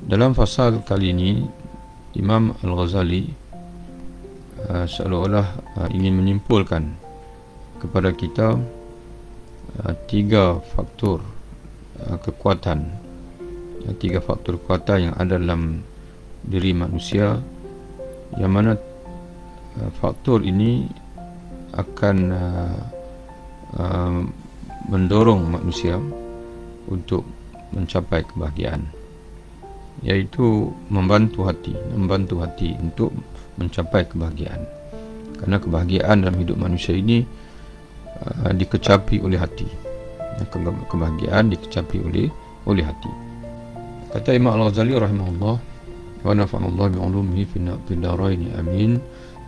Dalam fasal kali ini, Imam Al-Ghazali seolah-olah ingin menyimpulkan kepada kita tiga faktor kekuatan, tiga faktor kekuatan yang ada dalam diri manusia, yang mana faktor ini akan mendorong manusia untuk mencapai kebahagiaan, iaitu membantu hati untuk mencapai kebahagiaan. Karena kebahagiaan dalam hidup manusia ini dikecapi oleh hati. Kebahagiaan dikecapi oleh hati. Kata Imam Al-Ghazali rahimahullah, wa nafa'allahu bi'ulumihi fid dharain amin.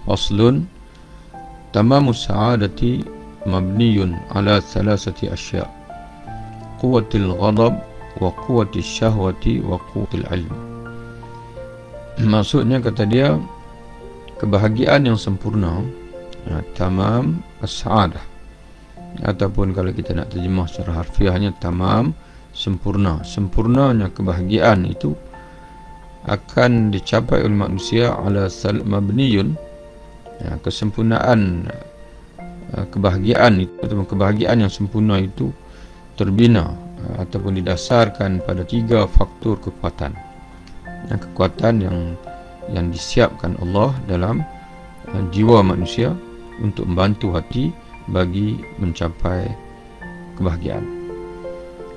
Faslun, tamamus sa'adati mabniyun ala thalathati asya', quwwatil ghadab wa quwwatis syahwati wa quwwatil ilm. Maksudnya, kata dia, kebahagiaan yang sempurna, tamam as-sa'adah, ataupun kalau kita nak terjemah secara harfiahnya, tamam, sempurna. Sempurnanya kebahagiaan itu akan dicapai oleh manusia ala mabniyun, kesempurnaan kebahagiaan itu, atau kebahagiaan yang sempurna itu terbina ataupun didasarkan pada tiga faktor kekuatan. Kekuatan yang disiapkan Allah dalam jiwa manusia untuk membantu hati bagi mencapai kebahagiaan.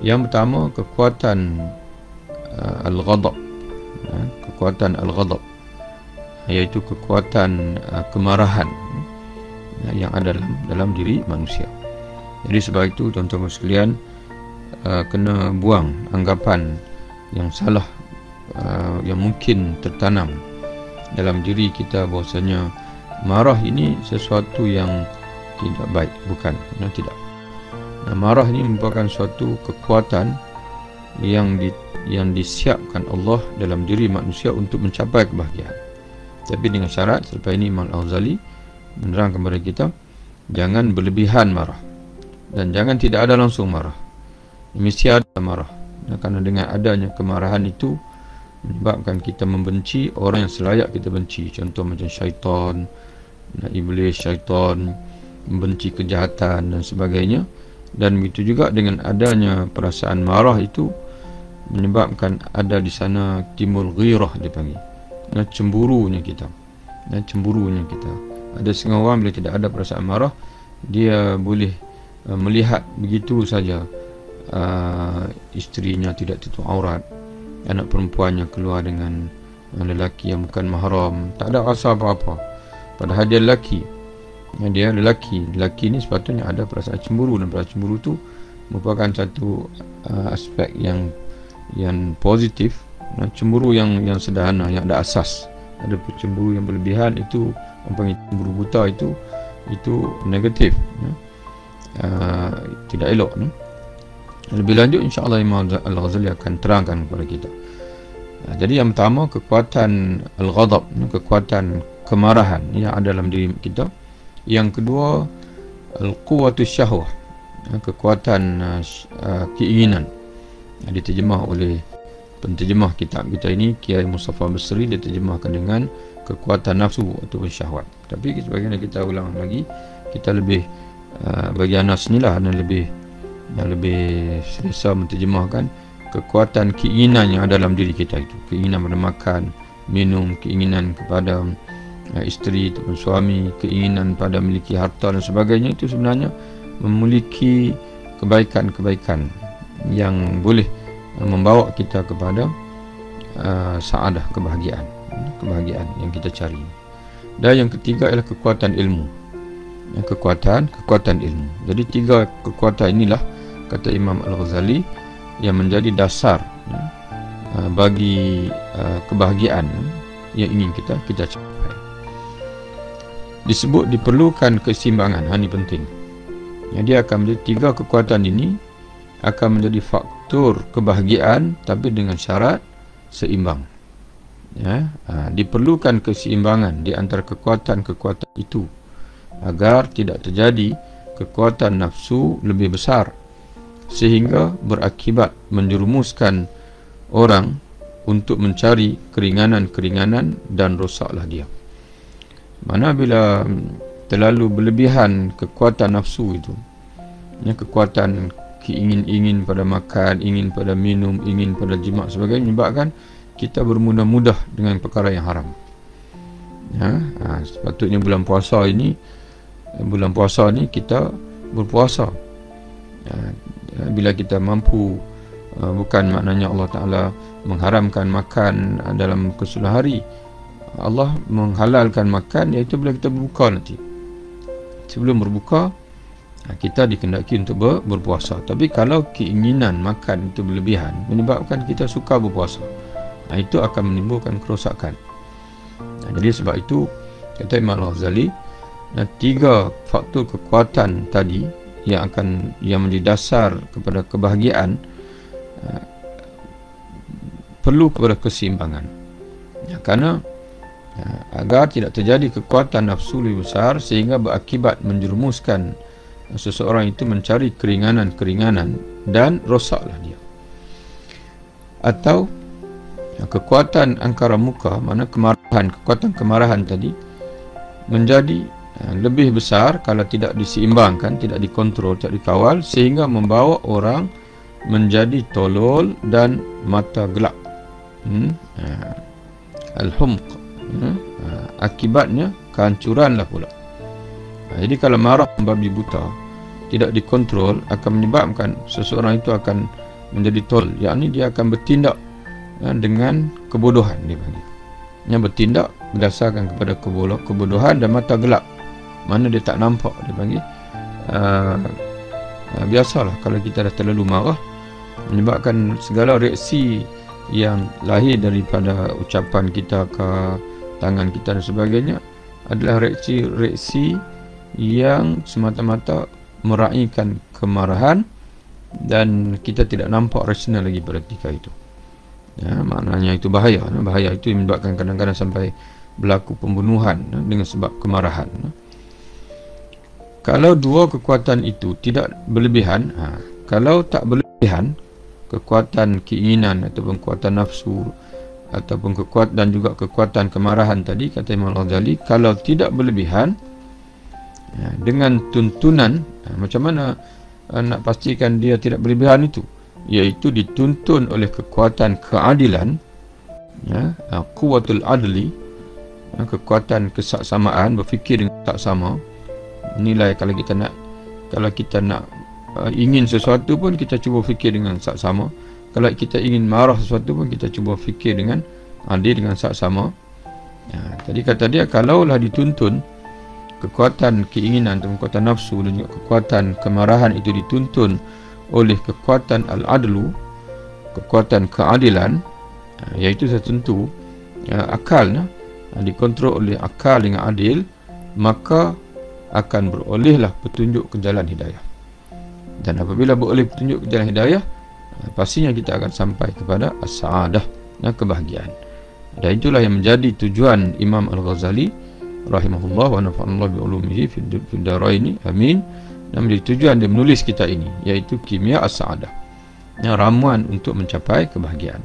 Yang pertama, kekuatan al-ghadab, kekuatan al-ghadab, iaitu kekuatan kemarahan yang ada dalam diri manusia. Jadi sebab itu, tuan-tuan sekalian, kena buang anggapan yang salah yang mungkin tertanam dalam diri kita, bahwasanya marah ini sesuatu yang tidak baik. Bukan, tidak. Marah ini merupakan suatu kekuatan yang disiapkan Allah dalam diri manusia untuk mencapai kebahagiaan. Tapi dengan syarat, selepas ini Imam Al-Ghazali menerangkan kepada kita, jangan berlebihan marah dan jangan tidak ada langsung marah. Mesti ada marah, karena dengan adanya kemarahan itu menyebabkan kita membenci orang yang selayak kita benci. Contoh macam syaitan, iblis, syaitan, membenci kejahatan dan sebagainya. Dan begitu juga dengan adanya perasaan marah itu menyebabkan ada di sana timbul ghirah, dipanggil, cemburunya kita. Ada setengah orang bila tidak ada perasaan marah, dia boleh melihat begitu saja isterinya tidak tutup aurat, anak perempuannya keluar dengan lelaki yang bukan mahram, tak ada rasa apa-apa, padahal dia lelaki. Lelaki ni sepatutnya ada perasaan cemburu, dan perasaan cemburu tu merupakan satu aspek yang positif. Cemburu yang sederhana, yang ada asas. Ada cemburu yang berlebihan, itu orang panggil cemburu buta, itu negatif, tidak elok. Lebih lanjut, insya-Allah Imam Al-Ghazali akan terangkan kepada kita. Jadi yang pertama, kekuatan al-ghadab, kekuatan kemarahan yang ada dalam diri kita. Yang kedua, al-quwwatus syahwah, kekuatan keinginan. Diterjemah oleh penterjemah kitab kita ini, Kiai Mustafa Basri, dia terjemahkan dengan kekuatan nafsu atau syahwat. Tapi sebagaimana kita ulang lagi, kita lebih bagi Anas inilah yang lebih selesa menterjemahkan kekuatan keinginan yang ada dalam diri kita itu. Keinginan pada makan, minum, keinginan kepada isteri ataupun suami, keinginan pada memiliki harta dan sebagainya. Itu sebenarnya memiliki kebaikan-kebaikan yang boleh membawa kita kepada saadah, kebahagiaan yang kita cari. Dan yang ketiga ialah kekuatan ilmu. Kekuatan ilmu. Jadi tiga kekuatan inilah, kata Imam Al-Ghazali, yang menjadi dasar bagi kebahagiaan yang ingin kita capai. Disebut diperlukan keseimbangan. Ini penting. Jadi akan menjadi tiga kekuatan ini akan menjadi faktor kebahagiaan, tapi dengan syarat seimbang. Diperlukan keseimbangan di antara kekuatan-kekuatan itu agar tidak terjadi kekuatan nafsu lebih besar sehingga berakibat menjerumuskan orang untuk mencari keringanan-keringanan dan rosaklah dia. Mana bila terlalu berlebihan kekuatan nafsu itu, kekuatan keingin-ingin pada makan, ingin pada minum, ingin pada jima' sebagainya, menyebabkan kita bermudah-mudah dengan perkara yang haram. Sepatutnya bulan puasa ni kita berpuasa. Bila kita mampu, bukan maknanya Allah Ta'ala mengharamkan makan dalam keseluruhan hari. Allah menghalalkan makan iaitu bila kita berbuka nanti. Sebelum berbuka, kita dikendaki untuk berpuasa. Tapi kalau keinginan makan itu berlebihan, menyebabkan kita suka berpuasa, itu akan menimbulkan kerosakan. Jadi sebab itu kata Imam Al-Ghazali, 3 faktor kekuatan tadi yang menjadi dasar kepada kebahagiaan perlu kepada keseimbangan. Kerana agar tidak terjadi kekuatan nafsu lebih besar sehingga berakibat menjerumuskan seseorang itu mencari keringanan-keringanan dan rosaklah dia. Atau kekuatan angkara muka, mana kekuatan kemarahan tadi menjadi lebih besar kalau tidak diseimbangkan, tidak dikontrol, tidak dikawal, sehingga membawa orang menjadi tolol dan mata gelap. Al-humq. Akibatnya kehancuranlah pula. Jadi kalau marah membabi buta, tidak dikontrol, akan menyebabkan seseorang itu akan menjadi tolol, yakni dia akan bertindak dengan kebodohan, dia panggil. Yang bertindak berdasarkan kepada kebodohan dan mata gelap, mana dia tak nampak, dia panggil. Biasalah kalau kita dah terlalu marah, menyebabkan segala reaksi yang lahir daripada ucapan kita ke tangan kita dan sebagainya adalah reaksi yang semata-mata meraihkan kemarahan, dan kita tidak nampak rasional lagi pada ketika itu. Maknanya itu bahaya. Bahaya itu menyebabkan kadang-kadang sampai berlaku pembunuhan dengan sebab kemarahan. Kalau 2 kekuatan itu tidak berlebihan, kalau tak berlebihan, kekuatan keinginan ataupun kekuatan nafsu ataupun kekuatan dan juga kekuatan kemarahan tadi, kata Imam Al-Ghazali, kalau tidak berlebihan, dengan tuntunan, macam mana nak pastikan dia tidak berlebihan itu? Iaitu dituntun oleh kekuatan keadilan, quwwatul adli, kekuatan kesaksamaan, berfikir dengan saksama. Nilai kalau kita nak ingin sesuatu pun kita cuba fikir dengan saksama. Kalau kita ingin marah sesuatu pun kita cuba fikir dengan adil, dengan saksama. Tadi kata dia, kalaulah dituntun kekuatan keinginan atau kekuatan nafsu dan juga kekuatan kemarahan itu dituntun oleh kekuatan al-adlu, kekuatan keadilan, iaitu tentu akal, dikontrol oleh akal dengan adil, maka akan berolehlah petunjuk ke jalan hidayah. Dan apabila beroleh petunjuk ke jalan hidayah, pastinya kita akan sampai kepada as-sa'adah, kebahagiaan. Dan itulah yang menjadi tujuan Imam Al-Ghazali rahimahullah wa nafa'allahu bi ulumihi fid daraini, amin. Dan menjadi tujuan dia menulis kita ini, iaitu Kimia As-Sa'adah, ramuan untuk mencapai kebahagiaan.